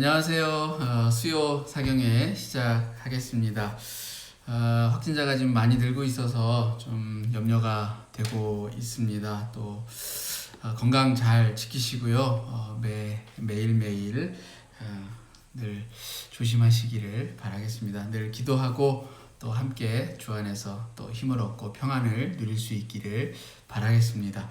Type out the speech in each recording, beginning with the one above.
안녕하세요. 수요 사경회 시작하겠습니다. 확진자가 지금 많이 늘고 있어서 좀 염려가 되고 있습니다. 또 건강 잘 지키시고요. 매일매일 늘 조심하시기를 바라겠습니다. 늘 기도하고 또 함께 주 안에서 또 힘을 얻고 평안을 누릴 수 있기를 바라겠습니다.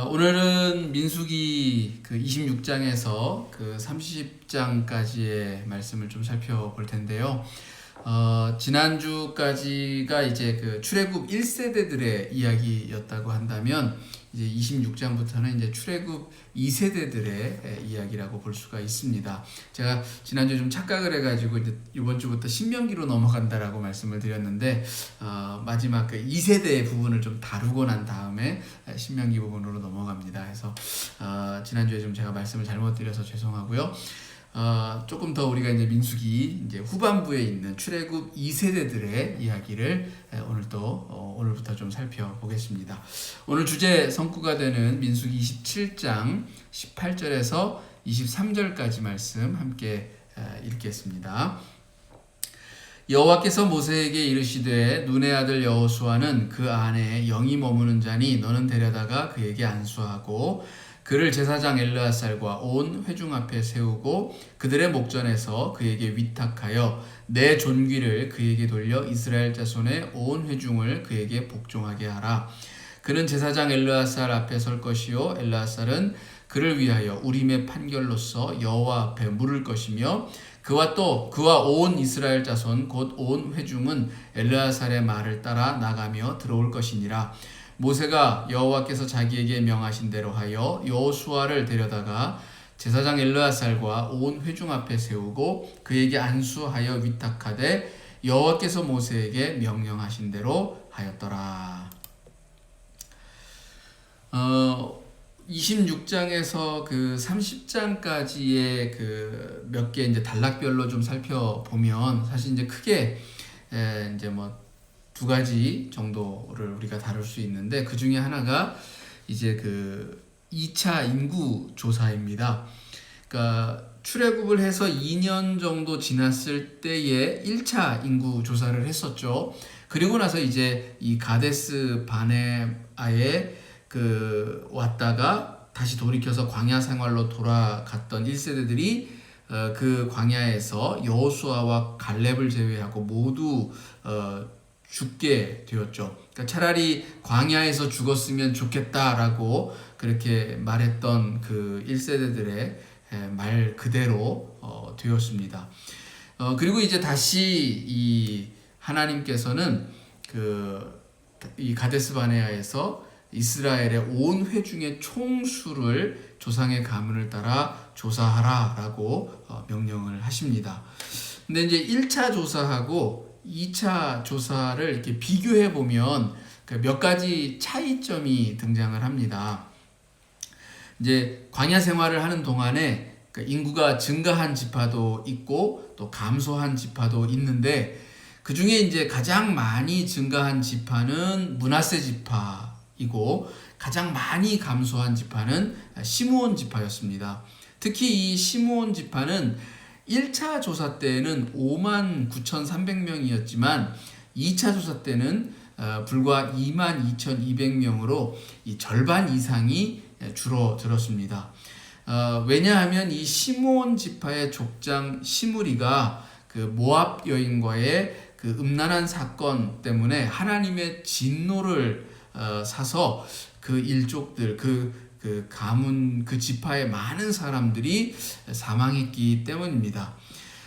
오늘은 민수기 그 26장에서 그 30장까지의 말씀을 좀 살펴볼 텐데요. 지난주까지가 이제 그 출애굽 1세대들의 이야기였다고 한다면 이제 26장부터는 이제 출애굽 2세대들의 이야기라고 볼 수가 있습니다. 제가 지난주에 좀 착각을 해가지고 이제 이번 주부터 신명기로 넘어간다라고 말씀을 드렸는데 마지막 그 2세대의 부분을 좀 다루고 난 다음에 신명기 부분으로 넘어갑니다. 그래서 지난주에 좀 제가 말씀을 잘못 드려서 죄송하고요. 조금 더 우리가 이제 민수기 이제 후반부에 있는 출애굽 2세대들의 이야기를 오늘부터 좀 살펴보겠습니다. 오늘 주제 성구가 되는 민수기 27장 18절에서 23절까지 말씀 함께 읽겠습니다. 여호와께서 모세에게 이르시되 눈의 아들 여호수아는 그 안에 영이 머무는 자니 너는 데려다가 그에게 안수하고 그를 제사장 엘르아살과 온 회중 앞에 세우고 그들의 목전에서 그에게 위탁하여 내 존귀를 그에게 돌려 이스라엘 자손의 온 회중을 그에게 복종하게 하라. 그는 제사장 엘르아살 앞에 설 것이요 엘르아살은 그를 위하여 우림의 판결로서 여호와 앞에 물을 것이며 그와 온 이스라엘 자손 곧 온 회중은 엘르아살의 말을 따라 나가며 들어올 것이니라. 모세가 여호와께서 자기에게 명하신 대로 하여 여호수아를 데려다가 제사장 엘르아살과 온 회중 앞에 세우고 그에게 안수하여 위탁하되 여호와께서 모세에게 명령하신 대로 하였더라. 26장에서 그 30장까지의 그 몇 개 이제 단락별로 좀 살펴보면 사실 이제 크게 이제 뭐 두 가지 정도를 우리가 다룰 수 있는데 그 중에 하나가 이제 그 2차 인구 조사입니다. 그러니까 출애굽을 해서 2년 정도 지났을 때에 1차 인구 조사를 했었죠. 그리고 나서 이제 이 가데스 바네아에 그 왔다가 다시 돌이켜서 광야 생활로 돌아갔던 1세대들이 그 광야에서 여호수아와 갈렙을 제외하고 모두 죽게 되었죠. 그러니까 차라리 광야에서 죽었으면 좋겠다라고 그렇게 말했던 그 1세대들의 말 그대로 되었습니다. 그리고 이제 다시 이 하나님께서는 이 가데스 바네아에서 이스라엘의 온 회중의 총수를 조상의 가문을 따라 조사하라라고 명령을 하십니다. 근데 이제 1차 조사하고 2차 조사를 이렇게 비교해 보면 몇 가지 차이점이 등장을 합니다. 이제 광야 생활을 하는 동안에 인구가 증가한 지파도 있고 또 감소한 지파도 있는데 그 중에 이제 가장 많이 증가한 지파는 므낫세 지파이고 가장 많이 감소한 지파는 시므온 지파였습니다. 특히 이 시므온 지파는 1차 조사 때는 59,300명이었지만 2차 조사 때는 불과 22,200명으로 이 절반 이상이 줄어들었습니다. 왜냐하면 이 시므온 지파의 족장 시므리가 그 모압 여인과의 그 음란한 사건 때문에 하나님의 진노를 사서 그 일족들 그 가문 그 지파의 많은 사람들이 사망했기 때문입니다.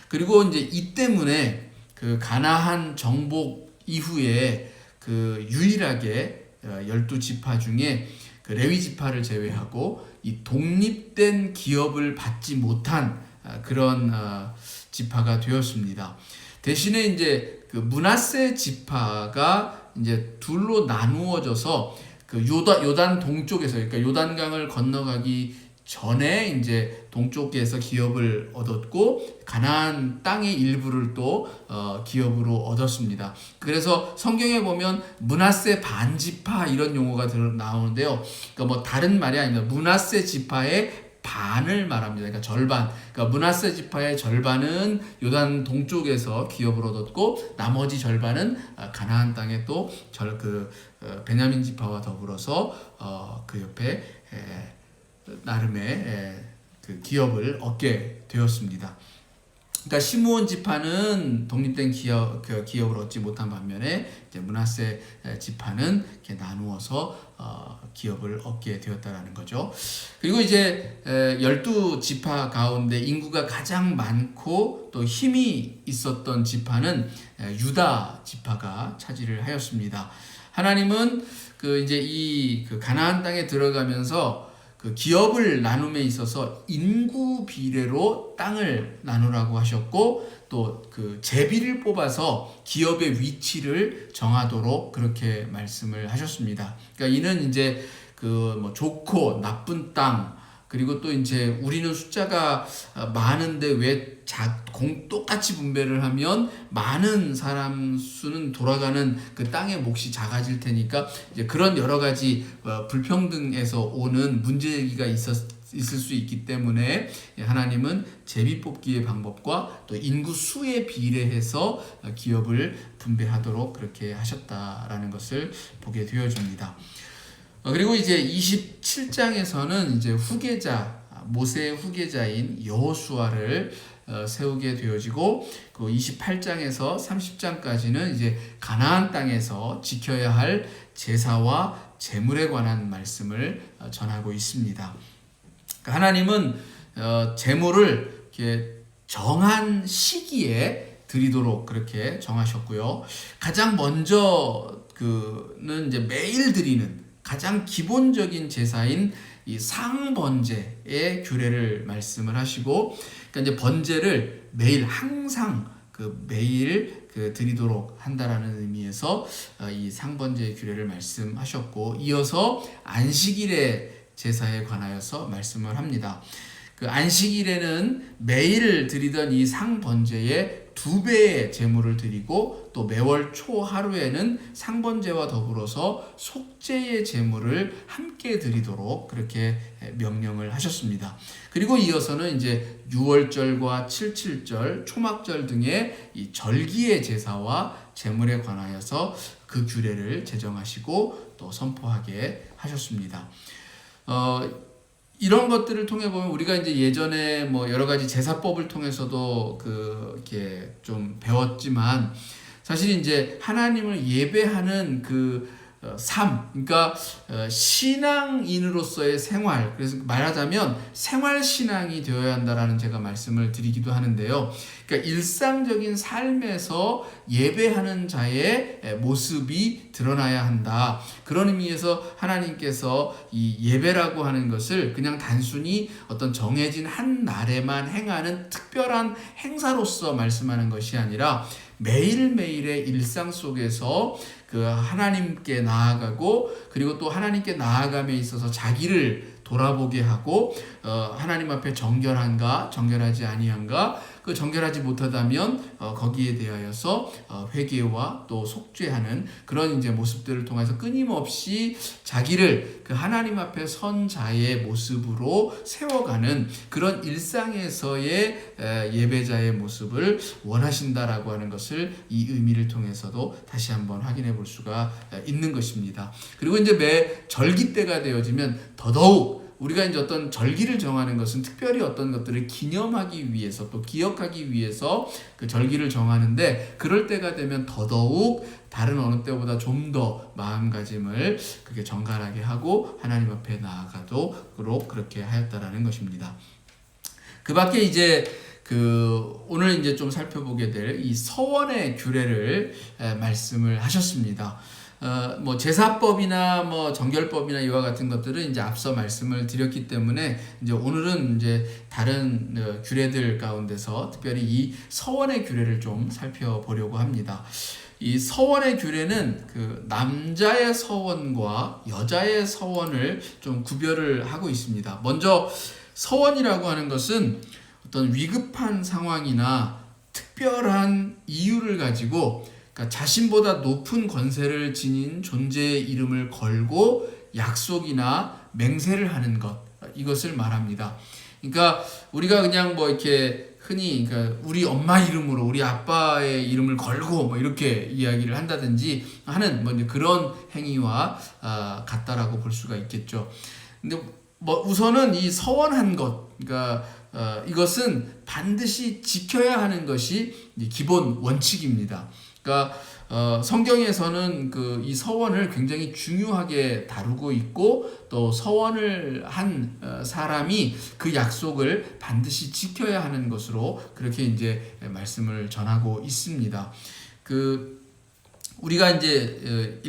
그리고 이제 이 때문에 그 가나안 정복 이후에 그 유일하게 12지파 중에 그 레위 지파를 제외하고 이 독립된 기업을 받지 못한 그런 지파가 되었습니다. 대신에 이제 그 므낫세 지파가 이제 둘로 나누어져서 그 요단 동쪽에서 그러니까 요단강을 건너가기 전에 이제 동쪽에서 기업을 얻었고 가나안 땅의 일부를 또 기업으로 얻었습니다. 그래서 성경에 보면 므낫세 반지파 이런 용어가 나오는데요. 그러니까 뭐 다른 말이 아닙니다. 므낫세 지파의 반을 말합니다. 그러니까 절반. 그러니까 므낫세 지파의 절반은 요단 동쪽에서 기업을 얻었고 나머지 절반은 가나안 땅에 또 베냐민 지파와 더불어서 그 옆에 나름의 그 기업을 얻게 되었습니다. 그러니까 시므온 지파는 독립된 기업을 얻지 못한 반면에 이제 므낫세 지파는 이렇게 나누어서 기업을 얻게 되었다라는 거죠. 그리고 이제 12지파 가운데 인구가 가장 많고 또 힘이 있었던 지파는 유다 지파가 차지를 하였습니다. 하나님은 이제 그 가나안 땅에 들어가면서 그 기업을 나눔에 있어서 인구 비례로 땅을 나누라고 하셨고 또 그 제비를 뽑아서 기업의 위치를 정하도록 그렇게 말씀을 하셨습니다. 그러니까 이는 이제 그 좋고 나쁜 땅 그리고 또 이제 우리는 숫자가 많은데 왜 똑같이 분배를 하면 많은 사람 수는 돌아가는 그 땅의 몫이 작아질 테니까 이제 그런 여러 가지 불평등에서 오는 문제제기가 있을 수 있기 때문에 하나님은 제비 뽑기의 방법과 또 인구 수에 비례해서 기업을 분배하도록 그렇게 하셨다라는 것을 보게 되어집니다. 그리고 이제 27장에서는 이제 모세의 후계자인 여호수아를 세우게 되어지고 그 28장에서 30장까지는 이제 가나안 땅에서 지켜야 할 제사와 제물에 관한 말씀을 전하고 있습니다. 하나님은 제물을 이렇게 정한 시기에 드리도록 그렇게 정하셨고요. 가장 먼저는 이제 매일 드리는 가장 기본적인 제사인 이 상번제의 규례를 말씀을 하시고, 그러니까 이제 번제를 매일 항상 매일 드리도록 한다라는 의미에서 이 상번제의 규례를 말씀하셨고, 이어서 안식일의 제사에 관하여서 말씀을 합니다. 그 안식일에는 매일 드리던 이 상번제의 2배의 제물을 드리고 또 매월 초 하루에는 상번제와 더불어서 속죄의 제물을 함께 드리도록 그렇게 명령을 하셨습니다. 그리고 이어서는 이제 유월절과 칠칠절, 초막절 등의 이 절기의 제사와 제물에 관하여서 그 규례를 제정하시고 또 선포하게 하셨습니다. 이런 것들을 통해 보면 우리가 이제 예전에 여러 가지 제사법을 통해서도 이렇게 좀 배웠지만 사실 이제 하나님을 예배하는 삶, 그러니까 신앙인으로서의 생활, 그래서 말하자면 생활 신앙이 되어야 한다라는 제가 말씀을 드리기도 하는데요. 그러니까 일상적인 삶에서 예배하는 자의 모습이 드러나야 한다. 그런 의미에서 하나님께서 이 예배라고 하는 것을 그냥 단순히 어떤 정해진 한 날에만 행하는 특별한 행사로서 말씀하는 것이 아니라 매일매일의 일상 속에서 하나님께 나아가고 그리고 또 하나님께 나아감에 있어서 자기를 돌아보게 하고 하나님 앞에 정결한가 정결하지 아니한가 정결하지 못하다면 거기에 대하여서 회개와 또 속죄하는 그런 이제 모습들을 통해서 끊임없이 자기를 하나님 앞에 선 자의 모습으로 세워가는 그런 일상에서의 예배자의 모습을 원하신다라고 하는 것을 이 의미를 통해서도 다시 한번 확인해 볼 수가 있는 것입니다. 그리고 이제 매 절기 때가 되어지면 더더욱 우리가 이제 어떤 절기를 정하는 것은 특별히 어떤 것들을 기념하기 위해서 또 기억하기 위해서 그 절기를 정하는데 그럴 때가 되면 더더욱 다른 어느 때보다 좀 더 마음가짐을 그렇게 정갈하게 하고 하나님 앞에 나아가도록 그렇게 하였다라는 것입니다. 그 밖에 이제 오늘 이제 좀 살펴보게 될 이 서원의 규례를 말씀을 하셨습니다. 제사법이나 정결법이나 이와 같은 것들은 이제 앞서 말씀을 드렸기 때문에 이제 오늘은 이제 다른 규례들 가운데서 특별히 이 서원의 규례를 좀 살펴보려고 합니다. 이 서원의 규례는 남자의 서원과 여자의 서원을 좀 구별을 하고 있습니다. 먼저 서원이라고 하는 것은 어떤 위급한 상황이나 특별한 이유를 가지고 그러니까 자신보다 높은 권세를 지닌 존재의 이름을 걸고 약속이나 맹세를 하는 것, 이것을 말합니다. 그러니까 우리가 그냥 뭐 이렇게 흔히 그러니까 우리 엄마 이름으로 우리 아빠의 이름을 걸고 뭐 이렇게 이야기를 한다든지 하는 뭐 이제 그런 행위와 같다라고 볼 수가 있겠죠. 근데 뭐 우선은 이 서원한 것, 그러니까 이것은 반드시 지켜야 하는 것이 기본 원칙입니다. 그러니까 성경에서는 이 서원을 굉장히 중요하게 다루고 있고 또 서원을 한 사람이 그 약속을 반드시 지켜야 하는 것으로 그렇게 이제 말씀을 전하고 있습니다. 우리가 이제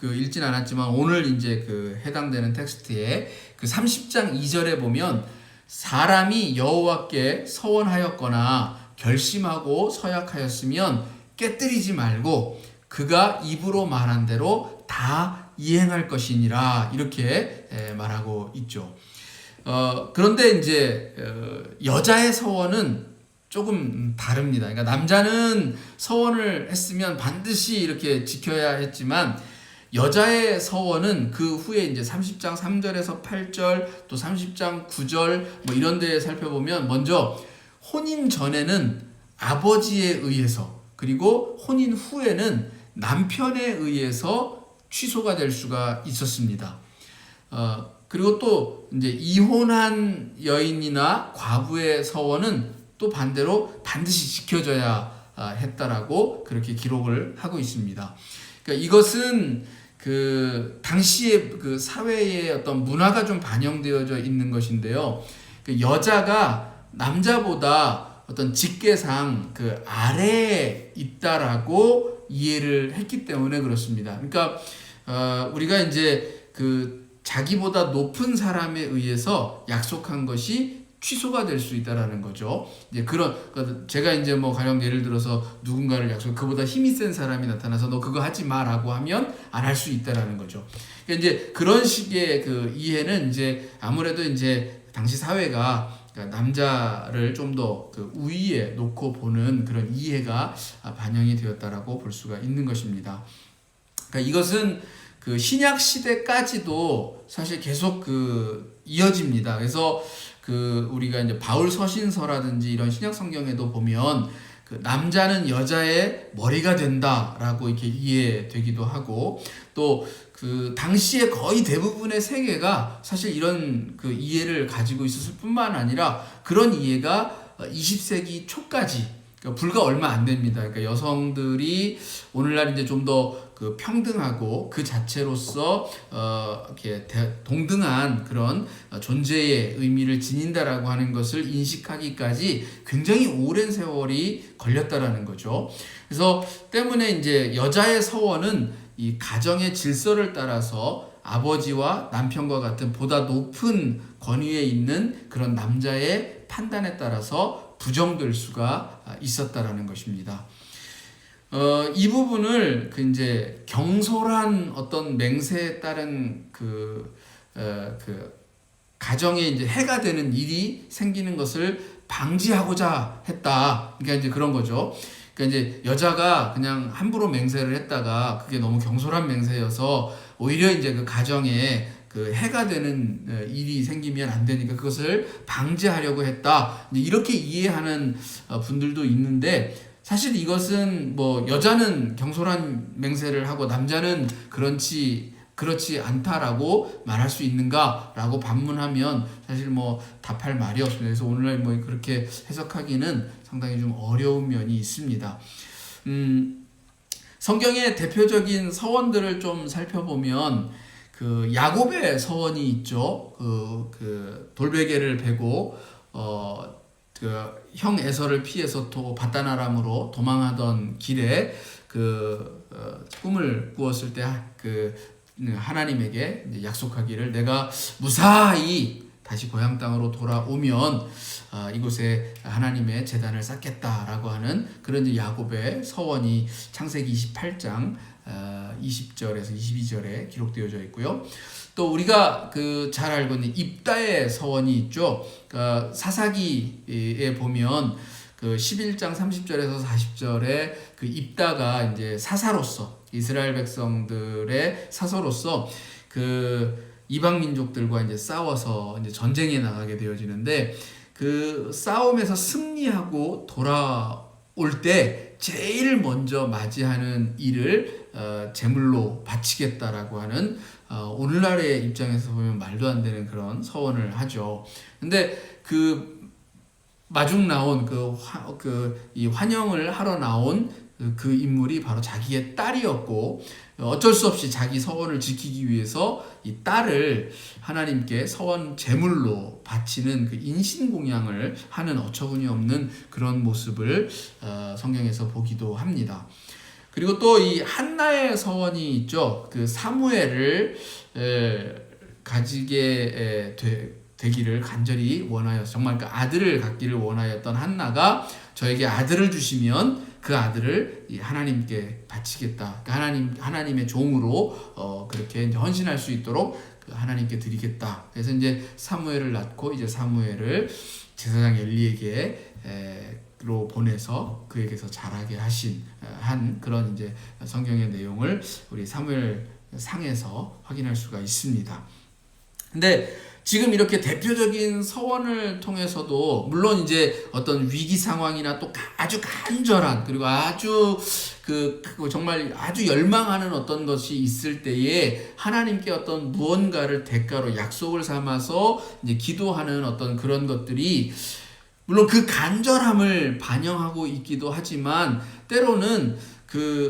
읽진 않았지만 오늘 이제 해당되는 텍스트에 30장 2절에 보면 사람이 여호와께 서원하였거나 결심하고 서약하였으면 깨뜨리지 말고 그가 입으로 말한 대로 다 이행할 것이니라 이렇게 말하고 있죠. 그런데 이제 여자의 서원은 조금 다릅니다. 그러니까 남자는 서원을 했으면 반드시 이렇게 지켜야 했지만 여자의 서원은 그 후에 이제 30장 3절에서 8절 또 30장 9절 뭐 이런 데 살펴보면 먼저 혼인 전에는 아버지에 의해서 그리고 혼인 후에는 남편에 의해서 취소가 될 수가 있었습니다. 그리고 또 이제 이혼한 여인이나 과부의 서원은 또 반대로 반드시 지켜져야 했다라고 그렇게 기록을 하고 있습니다. 그러니까 이것은 당시의 사회의 어떤 문화가 좀 반영되어져 있는 것인데요. 여자가 남자보다 어떤 직계상 아래에 있다라고 이해를 했기 때문에 그렇습니다. 그러니까 우리가 이제 자기보다 높은 사람에 의해서 약속한 것이 취소가 될 수 있다라는 거죠. 이제 제가 이제 뭐 가령 예를 들어서 누군가를 그보다 힘이 센 사람이 나타나서 너 그거 하지 마라고 하면 안 할 수 있다라는 거죠. 그러니까 이제 그런 식의 이해는 이제 아무래도 이제 당시 사회가 남자를 좀 더 우위에 놓고 보는 그런 이해가 반영이 되었다라고 볼 수가 있는 것입니다. 그러니까 이것은 신약 시대까지도 사실 계속 이어집니다. 그래서 우리가 이제 바울 서신서라든지 이런 신약 성경에도 보면 남자는 여자의 머리가 된다라고 이렇게 이해되기도 하고 또 당시에 거의 대부분의 세계가 사실 이런 이해를 가지고 있었을 뿐만 아니라 그런 이해가 20세기 초까지 불과 얼마 안 됩니다. 그러니까 여성들이 오늘날 이제 좀 더 평등하고 그 자체로서 이렇게 동등한 그런 존재의 의미를 지닌다라고 하는 것을 인식하기까지 굉장히 오랜 세월이 걸렸다라는 거죠. 그래서 때문에 이제 여자의 서원은 이 가정의 질서를 따라서 아버지와 남편과 같은 보다 높은 권위에 있는 그런 남자의 판단에 따라서 부정될 수가 있었다라는 것입니다. 이 부분을 이제 경솔한 어떤 맹세에 따른 가정에 이제 해가 되는 일이 생기는 것을 방지하고자 했다. 그러니까 이제 그런 거죠. 그러니까 이제 여자가 그냥 함부로 맹세를 했다가 그게 너무 경솔한 맹세여서 오히려 이제 가정에 해가 되는 일이 생기면 안 되니까 그것을 방지하려고 했다. 이렇게 이해하는 분들도 있는데 사실 이것은 뭐 여자는 경솔한 맹세를 하고 남자는 그렇지 않다라고 말할 수 있는가라고 반문하면 사실 뭐 답할 말이 없습니다. 그래서 오늘날 뭐 그렇게 해석하기는 상당히 좀 어려운 면이 있습니다. 성경의 대표적인 서원들을 좀 살펴보면 야곱의 서원이 있죠. 돌베개를 베고 형 에서를 피해서 밧단 아람으로 도망하던 길에 꿈을 꾸었을 때 하나님에게 약속하기를 내가 무사히 다시 고향 땅으로 돌아오면 이곳에 하나님의 제단을 쌓겠다라고 하는 그런 이제 야곱의 서원이 창세기 28장 20절에서 22절에 기록되어져 있고요. 또 우리가 잘 알고 있는 입다의 서원이 있죠. 사사기에 보면 11장 30절에서 40절에 입다가 이제 사사로서 이스라엘 백성들의 사서로서 이방 민족들과 이제 싸워서 이제 전쟁에 나가게 되어지는데 그 싸움에서 승리하고 돌아올 때 제일 먼저 맞이하는 일을 제물로 바치겠다라고 하는 오늘날의 입장에서 보면 말도 안 되는 그런 서원을 하죠. 근데 그 마중 나온 이 환영을 하러 나온 그 인물이 바로 자기의 딸이었고 어쩔 수 없이 자기 서원을 지키기 위해서 이 딸을 하나님께 서원 제물로 바치는 그 인신공양을 하는 어처구니 없는 그런 모습을 성경에서 보기도 합니다. 그리고 또 이 한나의 서원이 있죠. 그 사무엘을 가지게 되기를 간절히 원하여 정말 그 아들을 갖기를 원하였던 한나가 저에게 아들을 주시면 그 아들을 하나님께 바치겠다. 하나님의 종으로 그렇게 이제 헌신할 수 있도록 하나님께 드리겠다. 그래서 이제 사무엘을 낳고 이제 사무엘을 제사장 엘리에게로 보내서 그에게서 자라게 한 그런 이제 성경의 내용을 우리 사무엘 상에서 확인할 수가 있습니다. 근데 지금 이렇게 대표적인 서원을 통해서도 물론 이제 어떤 위기 상황이나 또 아주 간절한 그리고 아주 정말 아주 열망하는 어떤 것이 있을 때에 하나님께 어떤 무언가를 대가로 약속을 삼아서 이제 기도하는 어떤 그런 것들이 물론 그 간절함을 반영하고 있기도 하지만 때로는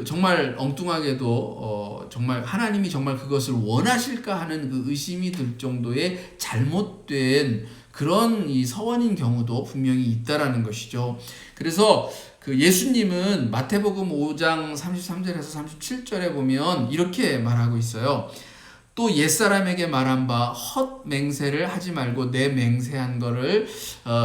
정말 엉뚱하게도 정말 하나님이 정말 그것을 원하실까 하는 그 의심이 들 정도의 잘못된 그런 이 서원인 경우도 분명히 있다라는 것이죠. 그래서 그 예수님은 마태복음 5장 33절에서 37절에 보면 이렇게 말하고 있어요. 또 옛사람에게 말한 바 헛 맹세를 하지 말고 내 맹세한 거를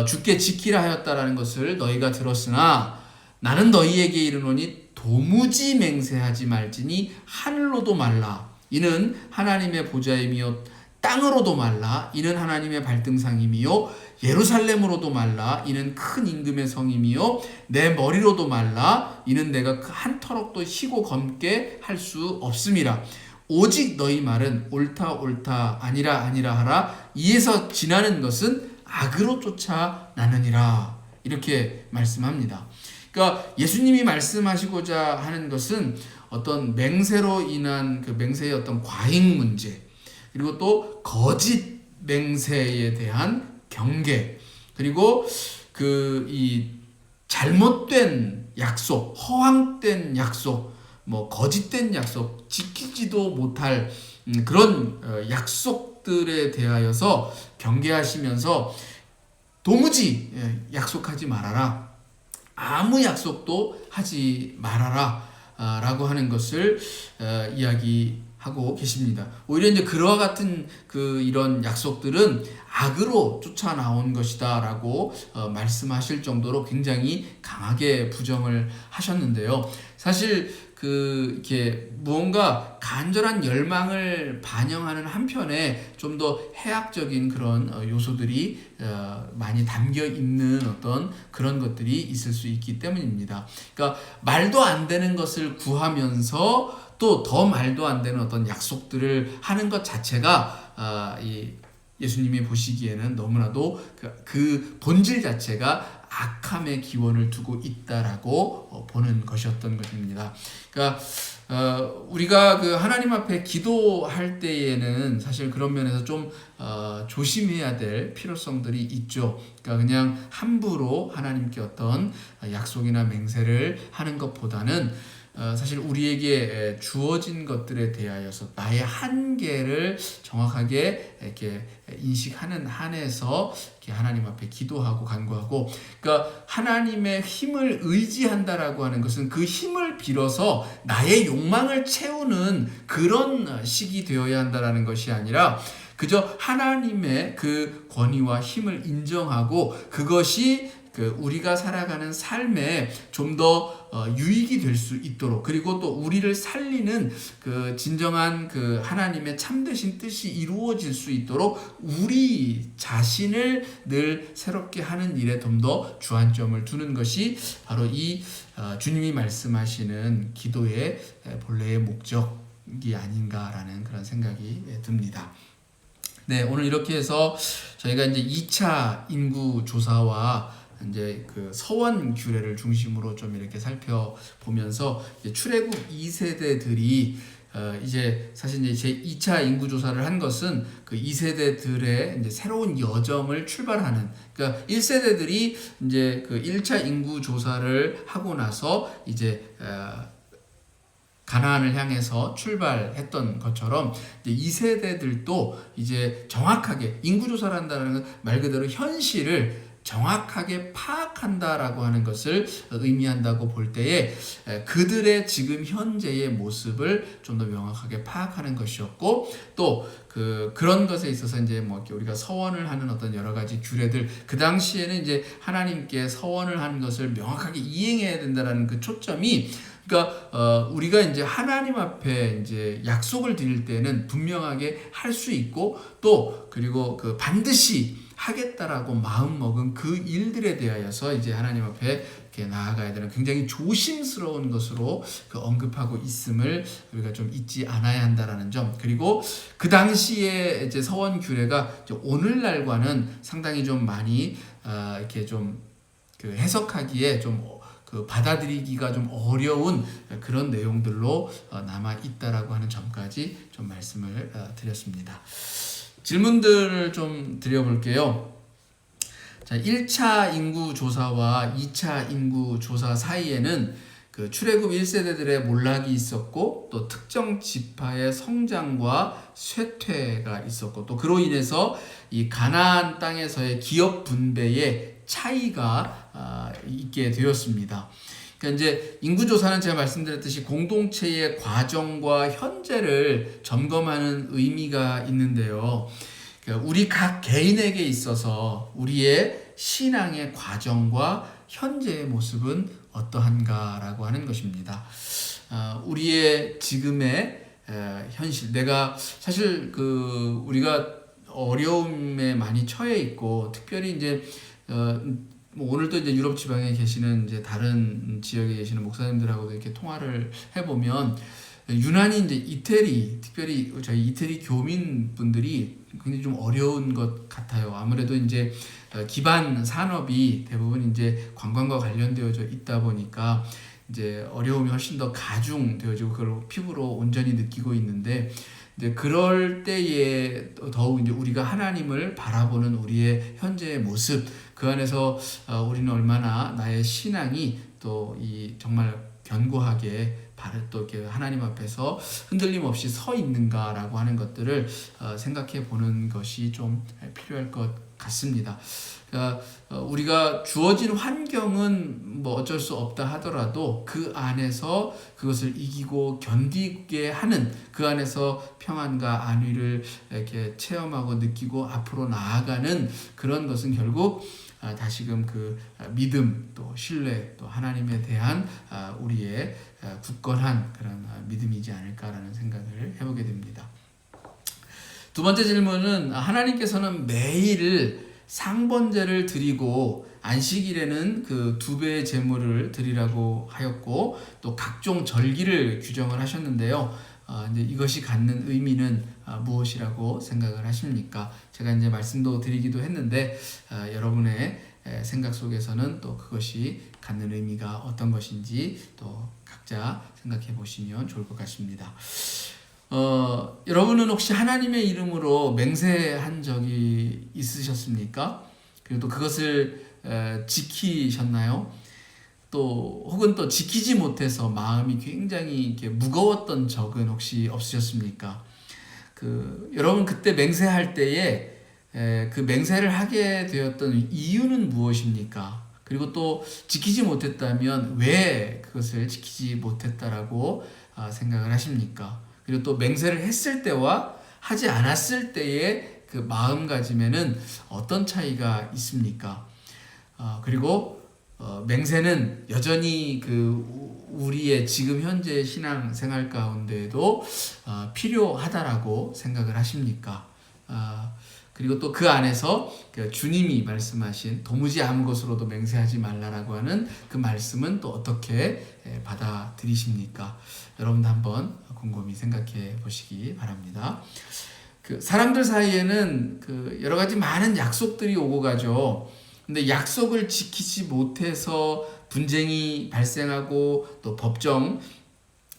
주께 지키라 하였다라는 것을 너희가 들었으나 나는 너희에게 이르노니 도무지 맹세하지 말지니 하늘로도 말라. 이는 하나님의 보좌임이요 땅으로도 말라. 이는 하나님의 발등상임이요 예루살렘으로도 말라. 이는 큰 임금의 성임이요 내 머리로도 말라. 이는 내가 한 터럭도 희고 검게 할 수 없음이라. 오직 너희 말은 옳다 옳다 아니라 아니라 하라. 이에서 지나는 것은 악으로 쫓아나느니라. 이렇게 말씀합니다. 그러니까 예수님이 말씀하시고자 하는 것은 어떤 맹세로 인한 그 맹세의 어떤 과잉 문제, 그리고 또 거짓 맹세에 대한 경계, 그리고 이 잘못된 약속, 허황된 약속, 거짓된 약속, 지키지도 못할 그런 약속들에 대하여서 경계하시면서 도무지 약속하지 말아라. 아무 약속도 하지 말아라 라고 하는 것을 이야기하고 계십니다. 오히려 이제 그와 같은 이런 약속들은 악으로 쫓아나온 것이다 라고 말씀하실 정도로 굉장히 강하게 부정을 하셨는데요. 사실 이렇게 무언가 간절한 열망을 반영하는 한편에 좀 더 해학적인 그런 요소들이 많이 담겨 있는 어떤 그런 것들이 있을 수 있기 때문입니다. 그러니까 말도 안 되는 것을 구하면서 또 더 말도 안 되는 어떤 약속들을 하는 것 자체가 예수님이 보시기에는 너무나도 그 본질 자체가 악함의 기원을 두고 있다라고 보는 것이었던 것입니다. 그러니까 우리가 하나님 앞에 기도할 때에는 사실 그런 면에서 좀 조심해야 될 필요성들이 있죠. 그러니까 그냥 함부로 하나님께 어떤 약속이나 맹세를 하는 것보다는 사실 우리에게 주어진 것들에 대하여서 나의 한계를 정확하게 이렇게 인식하는 한에서 이렇게 하나님 앞에 기도하고 간구하고, 그러니까 하나님의 힘을 의지한다라고 하는 것은 그 힘을 빌어서 나의 욕망을 채우는 그런 식이 되어야 한다라는 것이 아니라 그저 하나님의 그 권위와 힘을 인정하고 그것이 우리가 살아가는 삶에 좀 더 유익이 될 수 있도록, 그리고 또 우리를 살리는 진정한 하나님의 참되신 뜻이 이루어질 수 있도록 우리 자신을 늘 새롭게 하는 일에 좀 더 주안점을 두는 것이 바로 이 주님이 말씀하시는 기도의 본래의 목적이 아닌가라는 그런 생각이 듭니다. 네, 오늘 이렇게 해서 저희가 이제 2차 인구 조사와 이제 그 서원 규례를 중심으로 좀 이렇게 살펴보면서 이제 출애굽 2세대들이 이제 사실 이제 제 2차 인구 조사를 한 것은 그 2세대들의 이제 새로운 여정을 출발하는, 그러니까 1세대들이 이제 그 1차 인구 조사를 하고 나서 이제 가나안을 향해서 출발했던 것처럼 이제 2세대들도 이제 정확하게 인구조사를 한다는 말 그대로 현실을 정확하게 파악한다라고 하는 것을 의미한다고 볼 때에 그들의 지금 현재의 모습을 좀 더 명확하게 파악하는 것이었고, 또 그런 것에 있어서 이제 뭐 우리가 서원을 하는 어떤 여러 가지 규례들, 그 당시에는 이제 하나님께 서원을 하는 것을 명확하게 이행해야 된다라는 그 초점이, 그러니까 우리가 이제 하나님 앞에 이제 약속을 드릴 때는 분명하게 할 수 있고, 또 그리고 그 반드시 하겠다라고 마음 먹은 그 일들에 대하여서 이제 하나님 앞에 이렇게 나아가야 되는 굉장히 조심스러운 것으로 그 언급하고 있음을 우리가 좀 잊지 않아야 한다라는 점. 그리고 그 당시에 이제 서원 규례가 이제 오늘날과는 상당히 좀 많이 이렇게 좀 그 해석하기에 좀 그 받아들이기가 좀 어려운 그런 내용들로 남아 있다라고 하는 점까지 좀 말씀을 드렸습니다. 질문들을 좀 드려볼게요. 자, 1차 인구 조사와 2차 인구 조사 사이에는 그 출애굽 1세대들의 몰락이 있었고, 또 특정 지파의 성장과 쇠퇴가 있었고, 또 그로 인해서 이 가나안 땅에서의 기업 분배에 차이가 있게 되었습니다. 그러니까 이제 인구조사는 제가 말씀드렸듯이 공동체의 과정과 현재를 점검하는 의미가 있는데요. 그러니까 우리 각 개인에게 있어서 우리의 신앙의 과정과 현재의 모습은 어떠한가라고 하는 것입니다. 우리의 지금의 현실, 내가 사실 그 우리가 어려움에 많이 처해 있고, 특별히 이제 오늘도 이제 유럽 지방에 계시는 이제 다른 지역에 계시는 목사님들하고도 이렇게 통화를 해보면, 유난히 이제 이태리, 특별히 저희 이태리 교민분들이 굉장히 좀 어려운 것 같아요. 아무래도 이제 기반 산업이 대부분 이제 관광과 관련되어져 있다 보니까 이제 어려움이 훨씬 더 가중되어지고 그걸 피부로 온전히 느끼고 있는데, 이제 그럴 때에 더욱 이제 우리가 하나님을 바라보는 우리의 현재의 모습, 그 안에서 우리는 얼마나 나의 신앙이 또 이 정말 견고하게 또 이렇게 하나님 앞에서 흔들림 없이 서 있는가라고 하는 것들을 생각해 보는 것이 좀 필요할 것 같습니다. 그러니까 우리가 주어진 환경은 뭐 어쩔 수 없다 하더라도 그 안에서 그것을 이기고 견디게 하는, 그 안에서 평안과 안위를 이렇게 체험하고 느끼고 앞으로 나아가는 그런 것은 결국 다시금 그 믿음, 또 신뢰, 또 하나님에 대한 우리의 굳건한 그런 믿음이지 않을까라는 생각을 해보게 됩니다. 두 번째 질문은, 하나님께서는 매일 상번제를 드리고 안식일에는 그 2배의 제물을 드리라고 하였고, 또 각종 절기를 규정을 하셨는데요. 이제 이것이 갖는 의미는 무엇이라고 생각을 하십니까? 제가 이제 말씀도 드리기도 했는데 여러분의 생각 속에서는 또 그것이 갖는 의미가 어떤 것인지 또 각자 생각해 보시면 좋을 것 같습니다. 여러분은 혹시 하나님의 이름으로 맹세한 적이 있으셨습니까? 그리고 또 그것을 지키셨나요? 또 혹은 또 지키지 못해서 마음이 굉장히 이렇게 무거웠던 적은 혹시 없으셨습니까? 여러분 그때 맹세할 때에 그 맹세를 하게 되었던 이유는 무엇입니까? 그리고 또 지키지 못했다면 왜 그것을 지키지 못했다라고 생각을 하십니까? 그리고 또 맹세를 했을 때와 하지 않았을 때의 그 마음가짐에는 어떤 차이가 있습니까? 그리고 맹세는 여전히 우리의 지금 현재 신앙 생활 가운데에도 필요하다라고 생각을 하십니까? 그리고 또 그 안에서 주님이 말씀하신 도무지 아무 것으로도 맹세하지 말라라고 하는 그 말씀은 또 어떻게 받아들이십니까? 여러분도 한번 곰곰이 생각해 보시기 바랍니다. 그 사람들 사이에는 그 여러 가지 많은 약속들이 오고 가죠. 근데 약속을 지키지 못해서 분쟁이 발생하고 또 법정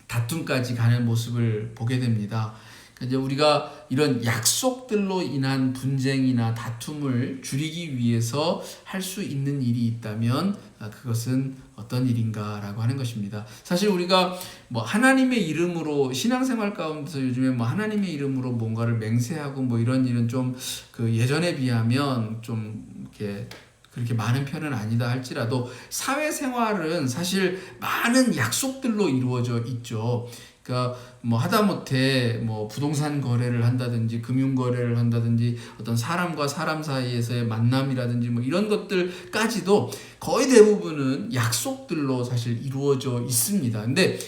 다툼까지 가는 모습을 보게 됩니다. 이제 우리가 이런 약속들로 인한 분쟁이나 다툼을 줄이기 위해서 할 수 있는 일이 있다면 그것은 어떤 일인가라고 하는 것입니다. 사실 우리가 뭐 하나님의 이름으로 신앙생활 가운데서 요즘에 뭐 하나님의 이름으로 뭔가를 맹세하고 뭐 이런 일은 좀 그 예전에 비하면 좀 이렇게 그렇게 많은 편은 아니다 할지라도 사회생활은 사실 많은 약속들로 이루어져 있죠. 그러니까 뭐 하다못해 뭐 부동산 거래를 한다든지 금융 거래를 한다든지 어떤 사람과 사람 사이에서의 만남이라든지 뭐 이런 것들까지도 거의 대부분은 약속들로 사실 이루어져 있습니다. 근데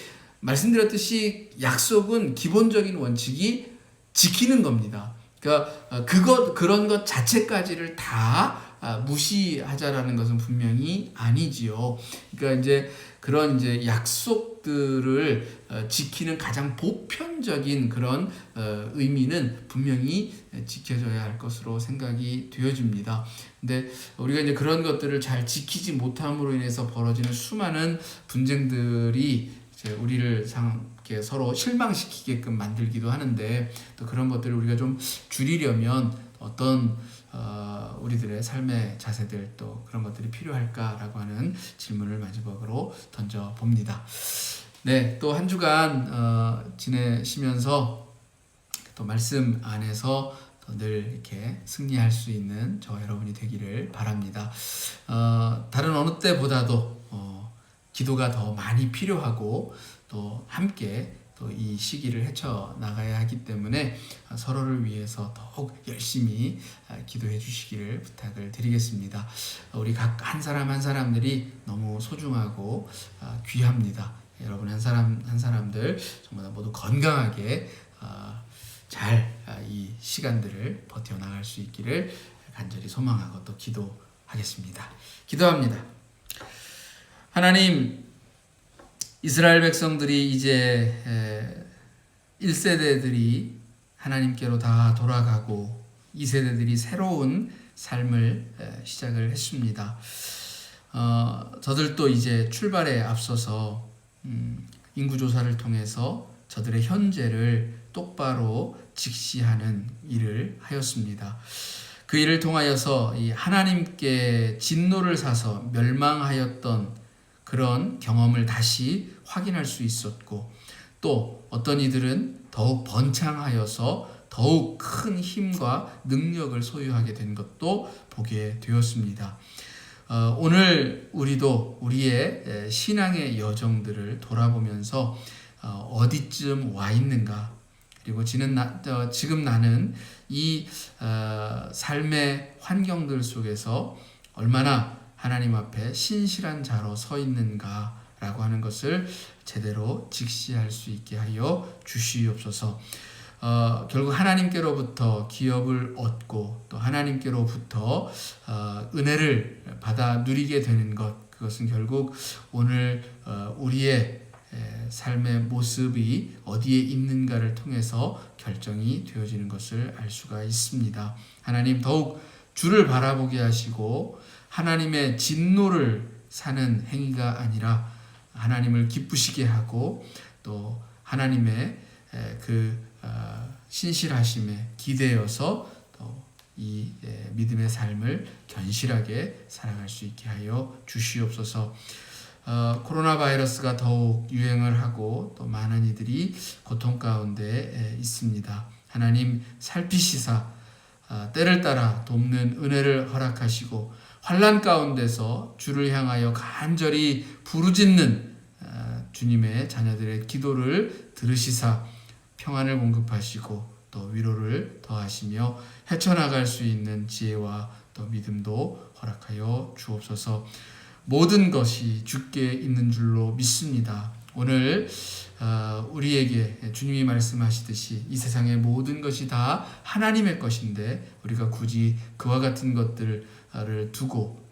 말씀드렸듯이 약속은 기본적인 원칙이 지키는 겁니다. 그러니까 그런 것 자체까지를 다 무시하자라는 것은 분명히 아니지요. 그러니까 이제 그런 이제 약속들을 지키는 가장 보편적인 그런 의미는 분명히 지켜져야 할 것으로 생각이 되어집니다. 근데 우리가 이제 그런 것들을 잘 지키지 못함으로 인해서 벌어지는 수많은 분쟁들이 이제 우리를 이렇게 서로 실망시키게끔 만들기도 하는데 또 그런 것들을 우리가 좀 줄이려면 어떤 우리들의 삶의 자세들 또 그런 것들이 필요할까라고 하는 질문을 마지막으로 던져 봅니다. 네, 또 한 주간 지내시면서 또 말씀 안에서 늘 이렇게 승리할 수 있는 저와 여러분이 되기를 바랍니다. 다른 어느 때보다도 기도가 더 많이 필요하고 또 함께 또 이 시기를 헤쳐나가야 하기 때문에 서로를 위해서 더욱 열심히 기도해 주시기를 부탁을 드리겠습니다. 우리 각 한 사람 한 사람들이 너무 소중하고 귀합니다. 여러분 한 사람 한 사람들 정말 모두 건강하게 잘 이 시간들을 버텨나갈 수 있기를 간절히 소망하고 또 기도하겠습니다. 기도합니다. 하나님, 이스라엘 백성들이 이제 1세대들이 하나님께로 다 돌아가고 2세대들이 새로운 삶을 시작을 했습니다. 저들도 이제 출발에 앞서서 인구조사를 통해서 저들의 현재를 똑바로 직시하는 일을 하였습니다. 그 일을 통하여서 이 하나님께 진노를 사서 멸망하였던 그런 경험을 다시 확인할 수 있었고 또 어떤 이들은 더욱 번창하여서 더욱 큰 힘과 능력을 소유하게 된 것도 보게 되었습니다. 오늘 우리도 우리의 신앙의 여정들을 돌아보면서 어디쯤 와 있는가 그리고 지금 나는 이 삶의 환경들 속에서 얼마나 하나님 앞에 신실한 자로 서 있는가라고 하는 것을 제대로 직시할 수 있게 하여 주시옵소서. 결국 하나님께로부터 기업을 얻고 또 하나님께로부터 은혜를 받아 누리게 되는 것, 그것은 결국 오늘 우리의 삶의 모습이 어디에 있는가를 통해서 결정이 되어지는 것을 알 수가 있습니다. 하나님 더욱 주를 바라보게 하시고 하나님의 진노를 사는 행위가 아니라 하나님을 기쁘시게 하고 또 하나님의 그 신실하심에 기대어서 또 이 믿음의 삶을 견실하게 살아갈 수 있게 하여 주시옵소서. 코로나 바이러스가 더욱 유행을 하고 또 많은 이들이 고통 가운데 있습니다. 하나님 살피시사 때를 따라 돕는 은혜를 허락하시고 환난 가운데서 주를 향하여 간절히 부르짖는 주님의 자녀들의 기도를 들으시사 평안을 공급하시고 또 위로를 더하시며 헤쳐나갈 수 있는 지혜와 또 믿음도 허락하여 주옵소서. 모든 것이 주께 있는 줄로 믿습니다. 오늘 우리에게 주님이 말씀하시듯이 이 세상의 모든 것이 다 하나님의 것인데 우리가 굳이 그와 같은 것들을 두고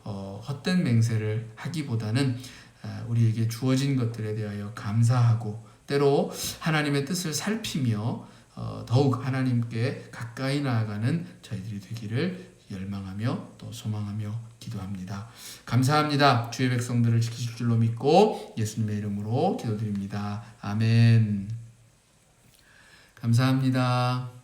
헛된 맹세를 하기보다는 우리에게 주어진 것들에 대하여 감사하고 때로 하나님의 뜻을 살피며 더욱 하나님께 가까이 나아가는 저희들이 되기를 열망하며 또 소망하며 기도합니다. 감사합니다. 주의 백성들을 지키실 줄로 믿고 예수님의 이름으로 기도드립니다. 아멘. 감사합니다.